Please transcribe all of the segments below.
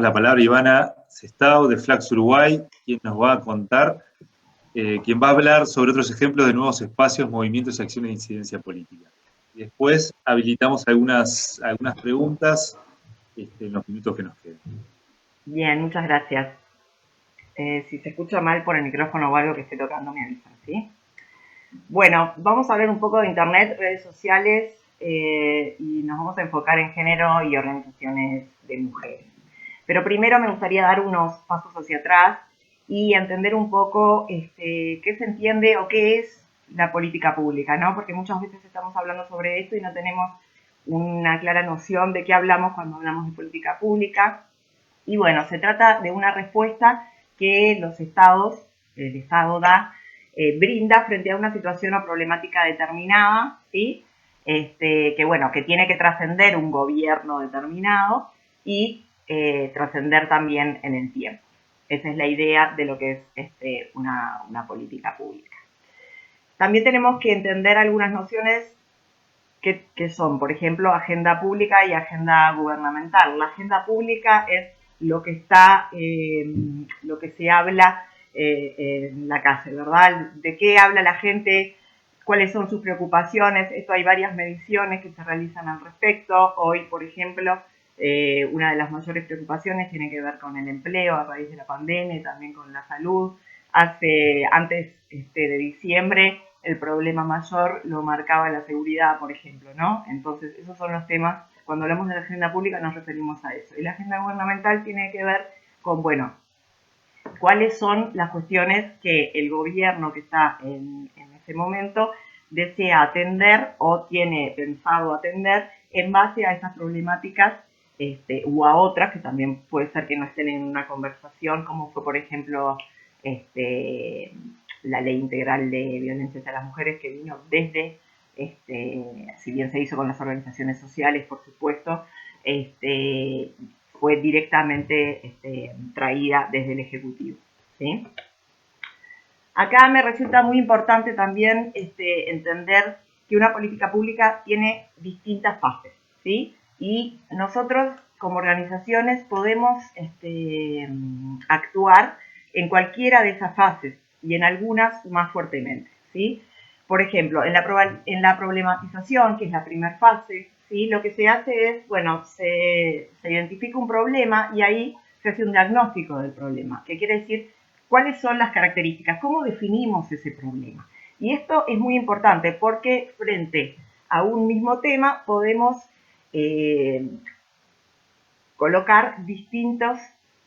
La palabra Ivana Sestao de Flax Uruguay, quien nos va a contar, quien va a hablar sobre otros ejemplos de nuevos espacios, movimientos y acciones de incidencia política. Y después habilitamos algunas preguntas en los minutos que nos queden. Bien, muchas gracias. Si se escucha mal por el micrófono o algo que esté tocando, me avisan, ¿sí? Bueno, vamos a hablar un poco de Internet, redes sociales y nos vamos a enfocar en género y organizaciones de mujeres. Pero primero me gustaría dar unos pasos hacia atrás y entender un poco qué se entiende o qué es la política pública, ¿no? Porque muchas veces estamos hablando sobre esto y no tenemos una clara noción de qué hablamos cuando hablamos de política pública. Y bueno, se trata de una respuesta que los estados, el Estado brinda frente a una situación o problemática determinada, ¿sí? Que bueno, que tiene que trascender un gobierno determinado y trascender también en el tiempo. Esa es la idea de lo que es una política pública. También tenemos que entender algunas nociones que son, por ejemplo, agenda pública y agenda gubernamental. La agenda pública es lo que está, lo que se habla en la calle, ¿verdad? ¿De qué habla la gente? ¿Cuáles son sus preocupaciones? Esto hay varias mediciones que se realizan al respecto. Hoy, por ejemplo, una de las mayores preocupaciones tiene que ver con el empleo a raíz de la pandemia y también con la salud. Antes de diciembre, el problema mayor lo marcaba la seguridad, por ejemplo, ¿no? Entonces, esos son los temas. Cuando hablamos de la agenda pública nos referimos a eso. Y la agenda gubernamental tiene que ver con, bueno, cuáles son las cuestiones que el gobierno que está en ese momento desea atender o tiene pensado atender en base a estas problemáticas u a otras que también puede ser que no estén en una conversación, como fue, por ejemplo, la ley integral de violencia hacia las mujeres, que vino desde, si bien se hizo con las organizaciones sociales, por supuesto, fue directamente traída desde el Ejecutivo, ¿sí? Acá me resulta muy importante también entender que una política pública tiene distintas fases, ¿sí? Y nosotros como organizaciones podemos actuar en cualquiera de esas fases y en algunas más fuertemente, ¿sí? Por ejemplo, en la problematización, que es la primera fase, ¿sí? Lo que se hace es, bueno, se identifica un problema y ahí se hace un diagnóstico del problema, que quiere decir cuáles son las características, cómo definimos ese problema. Y esto es muy importante porque frente a un mismo tema podemos colocar distintos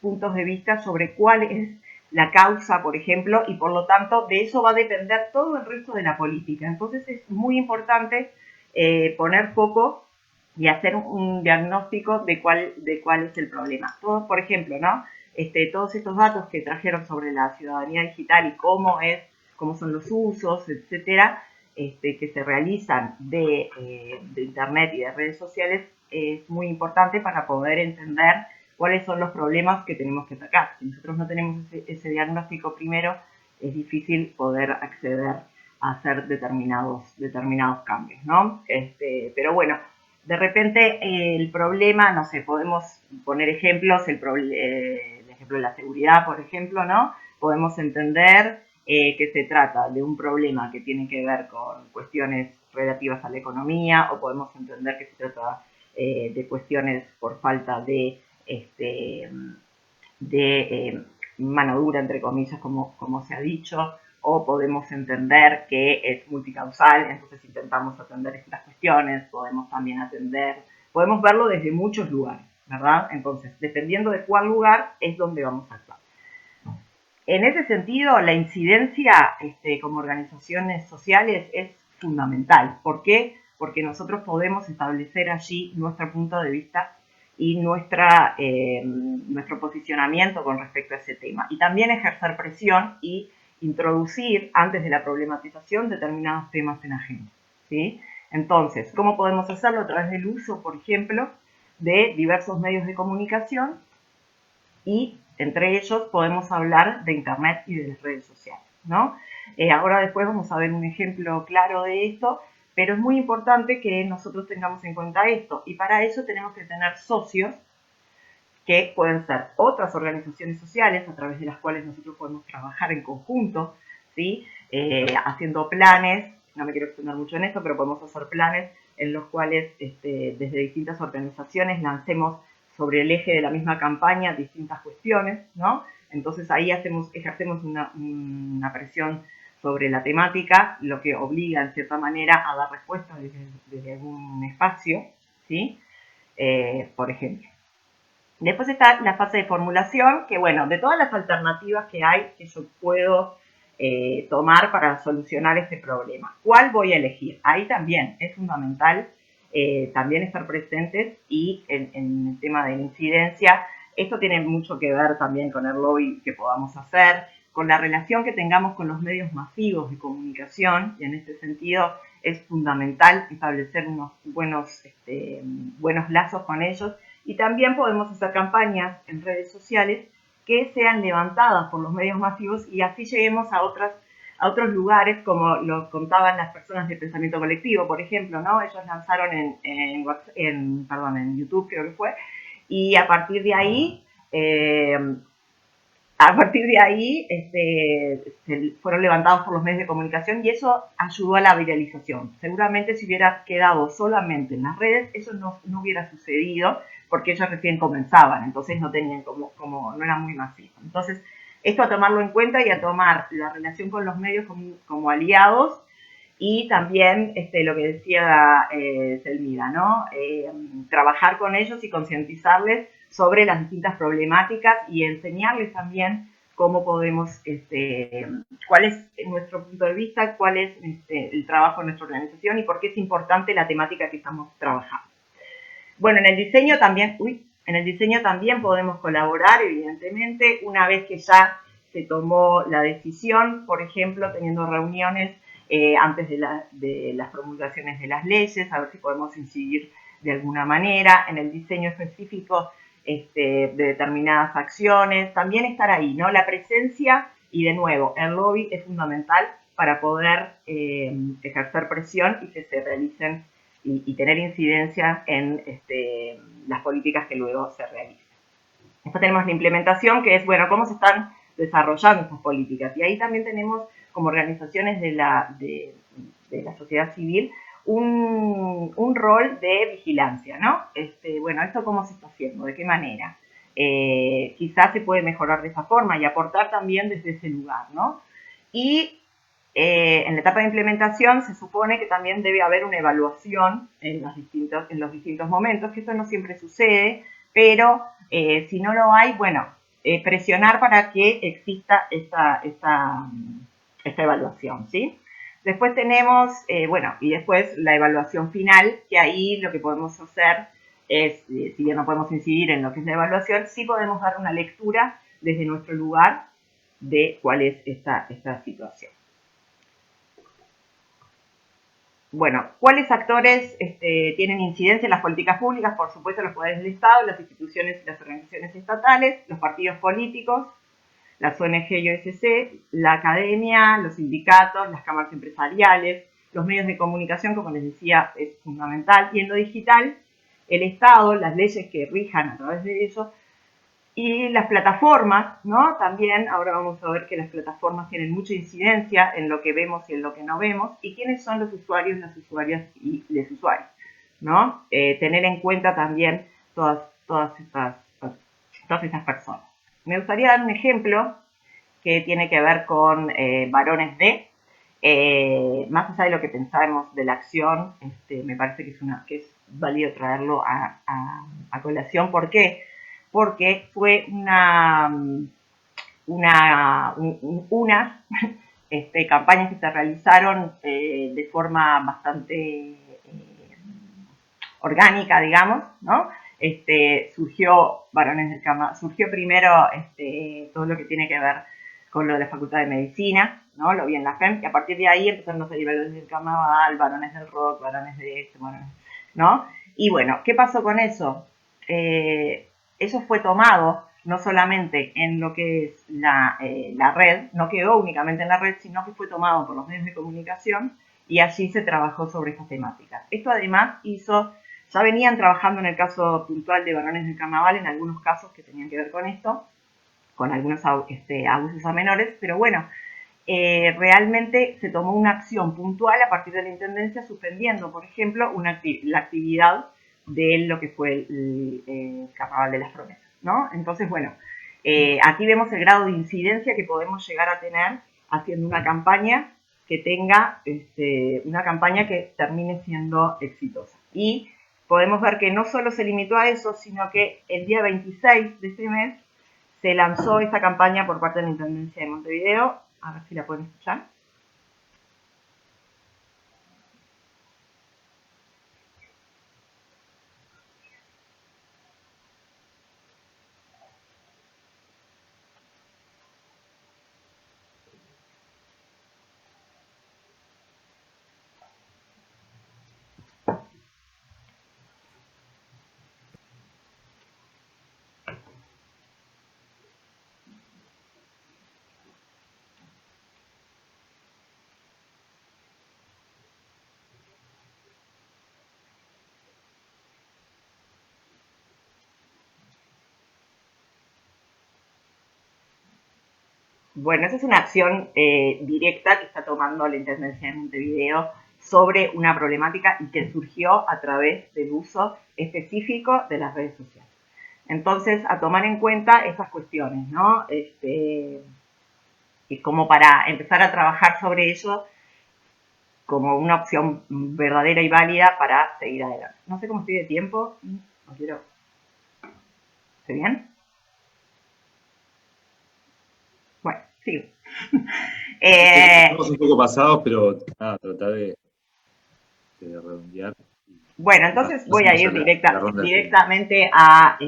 puntos de vista sobre cuál es la causa, por ejemplo, y por lo tanto de eso va a depender todo el resto de la política. Entonces es muy importante poner foco y hacer un diagnóstico de cuál es el problema. Todo, por ejemplo, ¿no? Todos estos datos que trajeron sobre la ciudadanía digital y cómo son los usos, etcétera, que se realizan de Internet y de redes sociales, es muy importante para poder entender cuáles son los problemas que tenemos que atacar. Si nosotros no tenemos ese diagnóstico primero, es difícil poder acceder a hacer determinados cambios, ¿no? Pero bueno, de repente el problema, no sé, podemos poner ejemplos, el ejemplo de la seguridad, por ejemplo, ¿no? Podemos entender que se trata de un problema que tiene que ver con cuestiones relativas a la economía, o podemos entender que se trata de cuestiones por falta de mano dura, entre comillas, como se ha dicho, o podemos entender que es multicausal, entonces intentamos atender estas cuestiones, podemos verlo desde muchos lugares, ¿verdad? Entonces, dependiendo de cuál lugar es donde vamos a actuar. En ese sentido, la incidencia como organizaciones sociales es fundamental. ¿Por qué? Porque nosotros podemos establecer allí nuestro punto de vista y nuestro posicionamiento con respecto a ese tema. Y también ejercer presión y introducir antes de la problematización determinados temas en agenda, ¿sí? Entonces, ¿cómo podemos hacerlo? A través del uso, por ejemplo, de diversos medios de comunicación, y entre ellos podemos hablar de Internet y de las redes sociales, ¿no? Ahora después vamos a ver un ejemplo claro de esto, pero es muy importante que nosotros tengamos en cuenta esto, y para eso tenemos que tener socios que pueden ser otras organizaciones sociales a través de las cuales nosotros podemos trabajar en conjunto, ¿sí? Haciendo planes, no me quiero extender mucho en esto, pero podemos hacer planes en los cuales desde distintas organizaciones lancemos sobre el eje de la misma campaña distintas cuestiones, ¿no? Entonces ahí ejercemos una presión sobre la temática, lo que obliga en cierta manera a dar respuesta desde algún espacio, ¿sí? Por ejemplo. Después está la fase de formulación, que bueno, de todas las alternativas que hay que yo puedo tomar para solucionar este problema, ¿cuál voy a elegir? Ahí también es fundamental también estar presentes y en el tema de la incidencia, esto tiene mucho que ver también con el lobby que podamos hacer, con la relación que tengamos con los medios masivos de comunicación, y en este sentido es fundamental establecer unos buenos lazos con ellos, y también podemos hacer campañas en redes sociales que sean levantadas por los medios masivos y así lleguemos a otros lugares, como lo contaban las personas de pensamiento colectivo, por ejemplo, ¿no? Ellos lanzaron en YouTube, creo que fue, y a partir de ahí fueron levantados por los medios de comunicación y eso ayudó a la viralización. Seguramente si hubiera quedado solamente en las redes, eso no hubiera sucedido porque ellos recién comenzaban, entonces no tenían no era muy masivo. Entonces, esto a tomarlo en cuenta y a tomar la relación con los medios como aliados y también lo que decía Selmira, ¿no? Trabajar con ellos y concientizarles sobre las distintas problemáticas y enseñarles también cómo podemos, cuál es nuestro punto de vista, cuál es el trabajo de nuestra organización y por qué es importante la temática que estamos trabajando. Bueno, en el diseño también podemos colaborar, evidentemente, una vez que ya se tomó la decisión, por ejemplo, teniendo reuniones antes de las promulgaciones de las leyes, a ver si podemos incidir de alguna manera en el diseño específico de determinadas acciones, también estar ahí, ¿no? La presencia y, de nuevo, el lobby es fundamental para poder ejercer presión y que se realicen y tener incidencia en las políticas que luego se realicen. Después tenemos la implementación, que es, bueno, cómo se están desarrollando estas políticas. Y ahí también tenemos, como organizaciones de la sociedad civil, un rol de vigilancia, ¿no? Bueno, ¿esto cómo se está haciendo? ¿De qué manera? Quizás se puede mejorar de esa forma y aportar también desde ese lugar, ¿no? Y en la etapa de implementación se supone que también debe haber una evaluación en los distintos momentos, que eso no siempre sucede, pero si no lo hay, bueno, presionar para que exista esta evaluación, ¿sí? Después tenemos, y después la evaluación final, que ahí lo que podemos hacer es, si bien no podemos incidir en lo que es la evaluación, sí podemos dar una lectura desde nuestro lugar de cuál es esta situación. Bueno, ¿cuáles actores tienen incidencia en las políticas públicas? Por supuesto, los poderes del Estado, las instituciones y las organizaciones estatales, los partidos políticos, las ONG y OSC, la academia, los sindicatos, las cámaras empresariales, los medios de comunicación, como les decía, es fundamental. Y en lo digital, el Estado, las leyes que rijan a través de ello, y las plataformas, ¿no? También ahora vamos a ver que las plataformas tienen mucha incidencia en lo que vemos y en lo que no vemos, y quiénes son los usuarios, las usuarias y los usuarios, ¿no? Tener en cuenta también todas estas personas. Me gustaría dar un ejemplo que tiene que ver con varones de, más allá de lo que pensábamos de la acción, me parece que es válido traerlo a colación. ¿Por qué? Porque fue unas campañas que se realizaron de forma bastante orgánica, digamos, ¿no? Surgió primero todo lo que tiene que ver con lo de la Facultad de Medicina, ¿no? Lo vi en la FEM, y a partir de ahí empezaron a salir varones del carnaval, varones del rock, varones de ¿no? Y bueno, ¿qué pasó con eso? Eso fue tomado no solamente en lo que es la red, no quedó únicamente en la red, sino que fue tomado por los medios de comunicación y allí se trabajó sobre estas temáticas. Esto además hizo Ya venían trabajando en el caso puntual de varones del carnaval, en algunos casos que tenían que ver con esto, con algunos abusos a menores, pero bueno, realmente se tomó una acción puntual a partir de la Intendencia, suspendiendo, por ejemplo, la actividad de lo que fue el Carnaval de las Promesas, ¿no? Entonces, bueno, aquí vemos el grado de incidencia que podemos llegar a tener haciendo una campaña que tenga, una campaña que termine siendo exitosa. Y podemos ver que no solo se limitó a eso, sino que el día 26 de este mes se lanzó esta campaña por parte de la Intendencia de Montevideo. A ver si la pueden escuchar. Bueno, esa es una acción directa que está tomando la Intendencia de Montevideo sobre una problemática y que surgió a través del uso específico de las redes sociales. Entonces, a tomar en cuenta estas cuestiones, ¿no? Y como para empezar a trabajar sobre ello como una opción verdadera y válida para seguir adelante. No sé cómo estoy de tiempo, no quiero... ¿Estoy bien? Bueno, sigo. Estamos un poco pasados, pero nada, tratar de redondear. Bueno, entonces voy a ir directamente a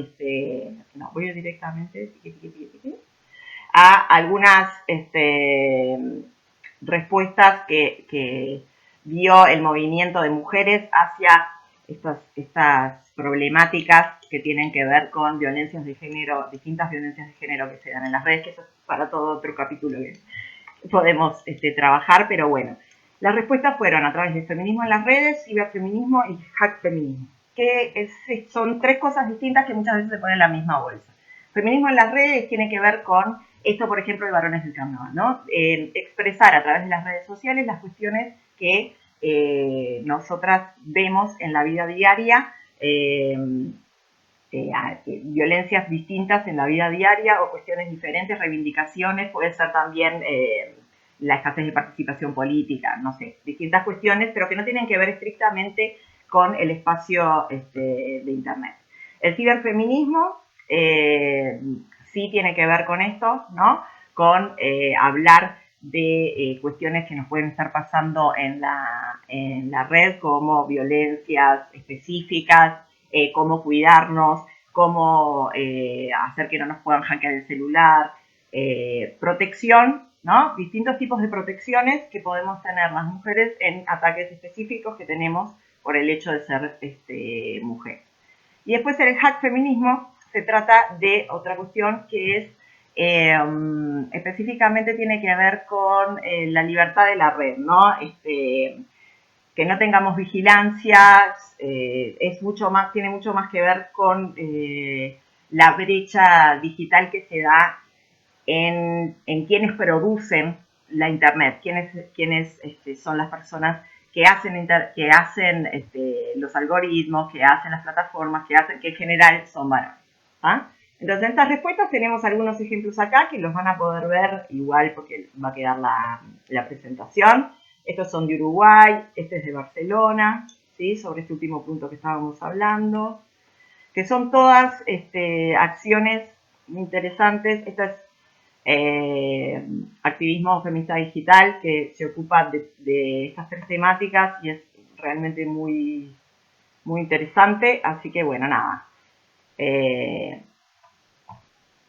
voy a ir directamente a algunas respuestas que dio el movimiento de mujeres hacia estas problemáticas que tienen que ver con violencias de género, distintas violencias de género que se dan en las redes, que eso es para todo otro capítulo que podemos trabajar, pero bueno. Las respuestas fueron a través de feminismo en las redes, ciberfeminismo y hack feminismo, que son tres cosas distintas que muchas veces se ponen en la misma bolsa. Feminismo en las redes tiene que ver con esto, por ejemplo, de varones del carnaval, ¿no? Expresar a través de las redes sociales las cuestiones que nosotras vemos en la vida diaria, violencias distintas en la vida diaria o cuestiones diferentes, reivindicaciones, puede ser también la escasez de participación política, no sé, distintas cuestiones, pero que no tienen que ver estrictamente con el espacio de Internet. El ciberfeminismo sí tiene que ver con esto, ¿no? Con hablar de cuestiones que nos pueden estar pasando en la red, como violencias específicas, cómo cuidarnos, cómo hacer que no nos puedan hackear el celular, protección, ¿no? Distintos tipos de protecciones que podemos tener las mujeres en ataques específicos que tenemos por el hecho de ser mujer. Y después el hack feminismo se trata de otra cuestión que es específicamente tiene que ver con la libertad de la red, ¿no? Que no tengamos vigilancia, tiene mucho más que ver con la brecha digital que se da en quienes producen la Internet, quiénes son las personas que hacen los algoritmos, que hacen las plataformas, que en general son varones. ¿Ah? Entonces, en estas respuestas tenemos algunos ejemplos acá que los van a poder ver igual porque va a quedar la presentación. Estos son de Uruguay, este es de Barcelona, ¿sí? Sobre este último punto que estábamos hablando, que son todas acciones interesantes. Esta es activismo feminista digital que se ocupa de estas tres temáticas y es realmente muy, muy interesante. Así que bueno, nada.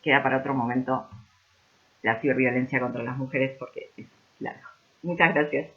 Queda para otro momento la ciberviolencia contra las mujeres porque es largo. Muchas gracias.